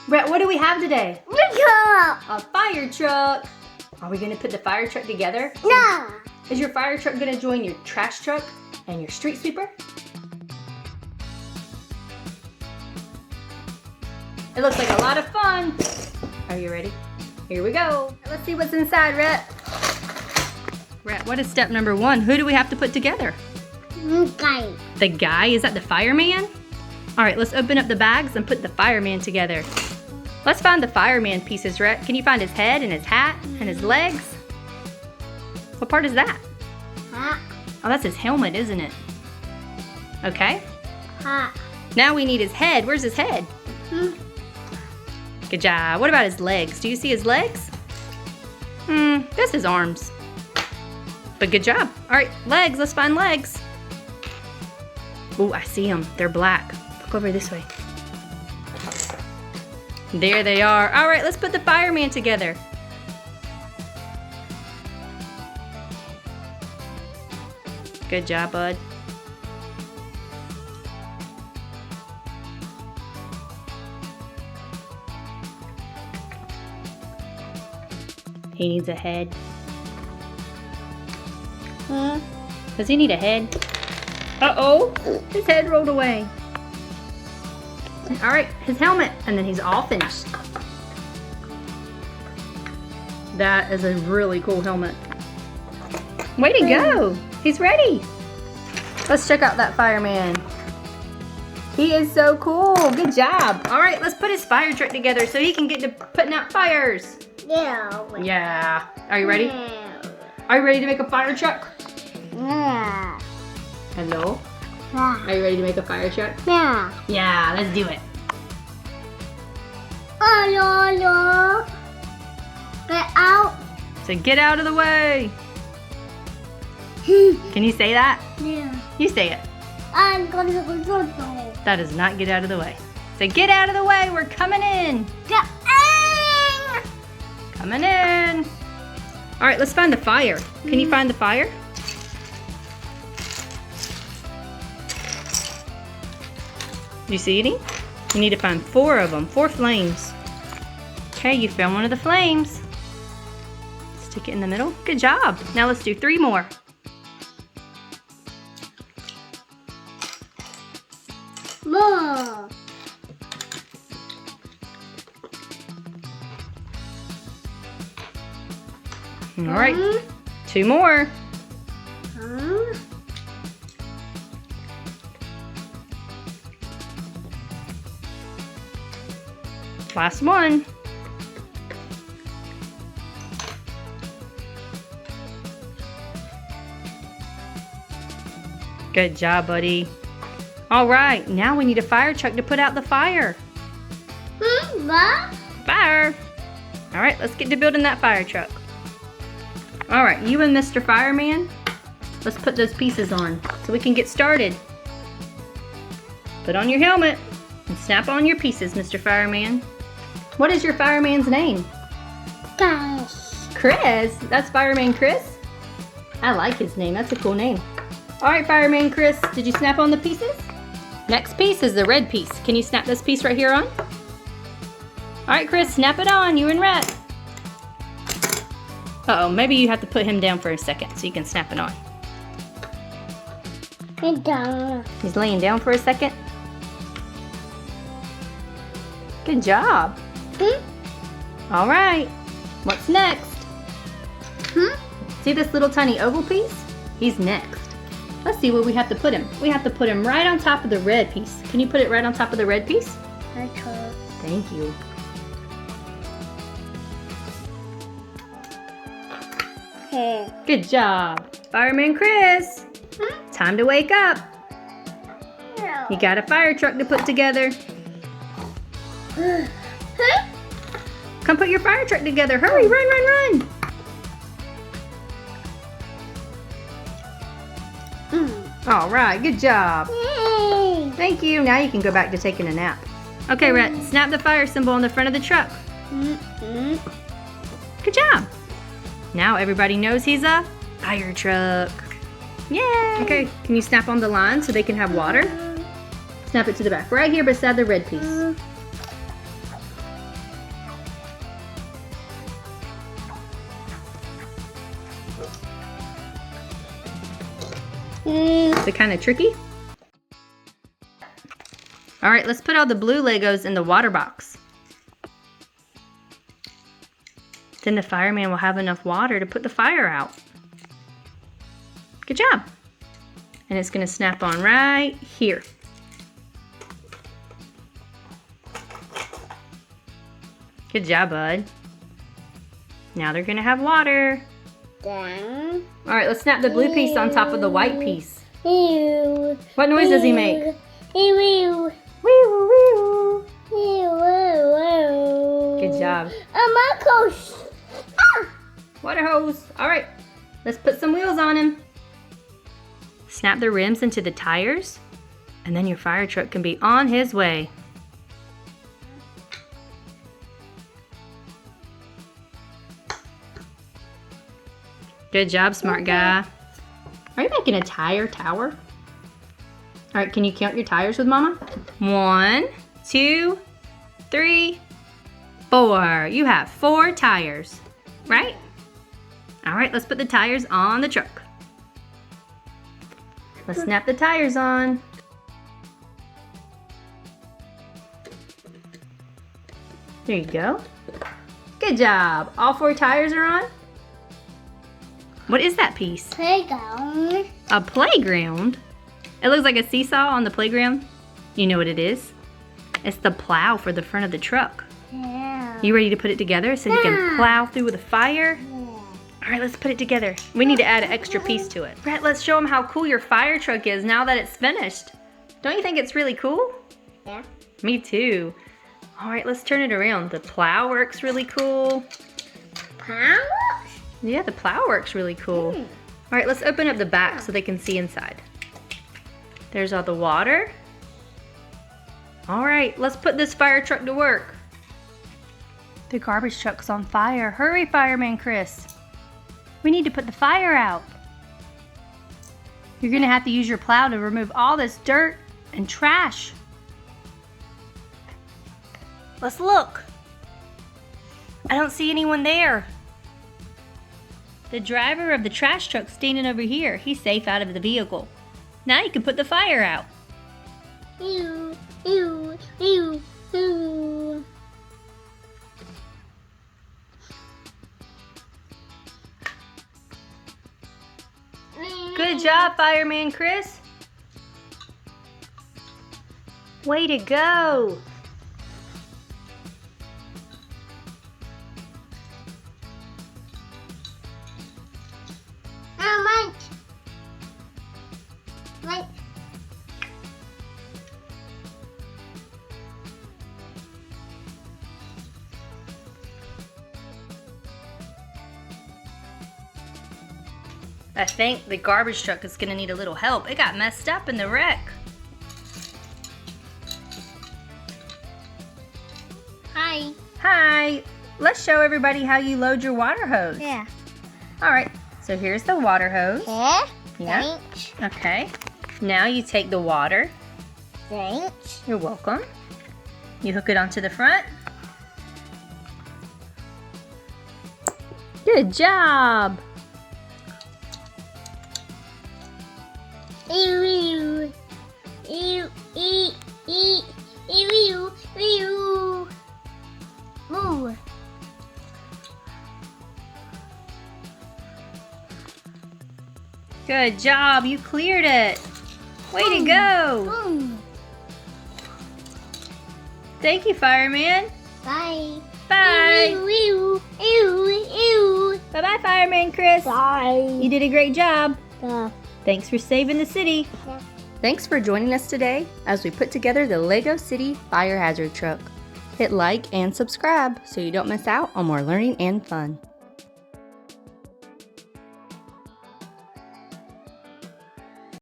Rhett, what do we have today? A fire truck. Are we gonna put the fire truck together? No. Is your fire truck gonna join your trash truck and your street sweeper? It looks like a lot of fun. Are you ready? Here we go. Let's see what's inside, Rhett. Rhett, what is step number 1? Who do we have to put together? Guy. The guy? Is that the fireman? All right, let's open up the bags and put the fireman together. Let's find the fireman pieces, Rhett. Can you find his head and his hat and his legs? What part is that? Hat. Oh, that's his helmet, isn't it? Okay. Hat. Now we need his head. Where's his head? Good job. What about his legs? Do you see his legs? That's his arms. But good job. All right, legs. Let's find legs. Oh, I see them. They're black. Look over this way. There they are. All right, let's put the fireman together. Good job, bud. He needs a head. Does he need a head? Uh-oh, his head rolled away. All right, his helmet, and then he's all finished. That is a really cool helmet. Way to go, he's ready. Let's check out that fireman. He is so cool, good job. All right, let's put his fire truck together so he can get to putting out fires. Yeah. Yeah, are you ready? Are you ready to make a fire truck? Yeah. Hello? Yeah. Are you ready to make a fire truck? Yeah. Yeah, let's do it. Oh, no. Get out. So get out of the way. Can you say that? Yeah. You say it. I'm going to go to That does not get out of the way. So get out of the way, we're coming in. Get in. Coming in. All right, let's find the fire. Can you find the fire? Do you see any? You need to find 4 of them, 4 flames. Okay, you found one of the flames. Stick it in the middle. Good job. Now let's do 3 more. More. All right, 2 more. Last one. Good job, buddy. All right, now we need a fire truck to put out the fire. Fire. All right, let's get to building that fire truck. All right, you and Mr. Fireman, let's put those pieces on so we can get started. Put on your helmet and snap on your pieces, Mr. Fireman. What is your fireman's name? Guys. Chris. That's Fireman Chris? I like his name. That's a cool name. All right, Fireman Chris, did you snap on the pieces? Next piece is the red piece. Can you snap this piece right here on? All right, Chris, snap it on, you and Rhett. Uh-oh, maybe you have to put him down for a second so you can snap it on. He's laying down for a second. Good job. All right, what's next? See this little tiny oval piece? He's next. Let's see where we have to put him. We have to put him right on top of the red piece. Can you put it right on top of the red piece? Thank you. Okay. Good job. Fireman Chris, time to wake up. You got a fire truck to put together. Come put your fire truck together. Hurry, run, run, run. All right, good job. Thank you. Now you can go back to taking a nap. Okay, Rhett, snap the fire symbol on the front of the truck. Good job. Now everybody knows he's a fire truck. Yay! Okay, can you snap on the line so they can have water? Snap it to the back, right here beside the red piece. Is it kind of tricky? All right, let's put all the blue Legos in the water box. Then the fireman will have enough water to put the fire out. Good job. And it's gonna snap on right here. Good job, bud. Now they're gonna have water. Down. All right, let's snap the blue piece on top of the white piece. Ew. What noise does he make? Ew. Ew. Wee-woo, wee-woo. Ew. Good job. My coach. Ah. Water hose. All right, let's put some wheels on him. Snap the rims into the tires, and then your fire truck can be on his way. Good job, smart guy. Are you making a tire tower? All right, can you count your tires with Mama? 1, 2, 3, 4. You have 4 tires, right? All right, let's put the tires on the truck. Let's snap the tires on. There you go. Good job. All 4 tires are on? What is that piece? Playground. A playground? It looks like a seesaw on the playground. You know what it is? It's the plow for the front of the truck. Yeah. You ready to put it together so you can plow through with a fire? All right, let's put it together. We need to add an extra piece to it. Rhett, let's show them how cool your fire truck is now that it's finished. Don't you think it's really cool? Yeah. Me too. All right, let's turn it around. The plow works really cool. Power? Yeah, the plow works really cool. All right, let's open up the back so they can see inside. There's all the water. All right, let's put this fire truck to work. The garbage truck's on fire. Hurry, Fireman Chris. We need to put the fire out. You're gonna have to use your plow to remove all this dirt and trash. Let's look. I don't see anyone there. The driver of the trash truck's standing over here. He's safe out of the vehicle. Now you can put the fire out. Ew. Ew. Ew. Ew. Good job, Fireman Chris. Way to go. Mike. Mike. I think the garbage truck is gonna need a little help. It got messed up in the wreck. Hi. Hi, let's show everybody how you load your water hose. Yeah. All right, so here's the water hose. Yeah. Yeah. Thanks. Okay, now you take the water. Thanks. You're welcome. You hook it onto the front. Good job. Ew. Ew. Ew. Ew. Ew. Ew. Ew. Ooh. Good job, you cleared it. Way to go. Thank you, fireman. Bye. Bye. Ew. Ew. Ew. Ew. Bye-bye, Fireman Chris. Bye. You did a great job. Yeah. Thanks for saving the city. Yeah. Thanks for joining us today as we put together the Lego City Fire Hazard Truck. Hit like and subscribe so you don't miss out on more learning and fun.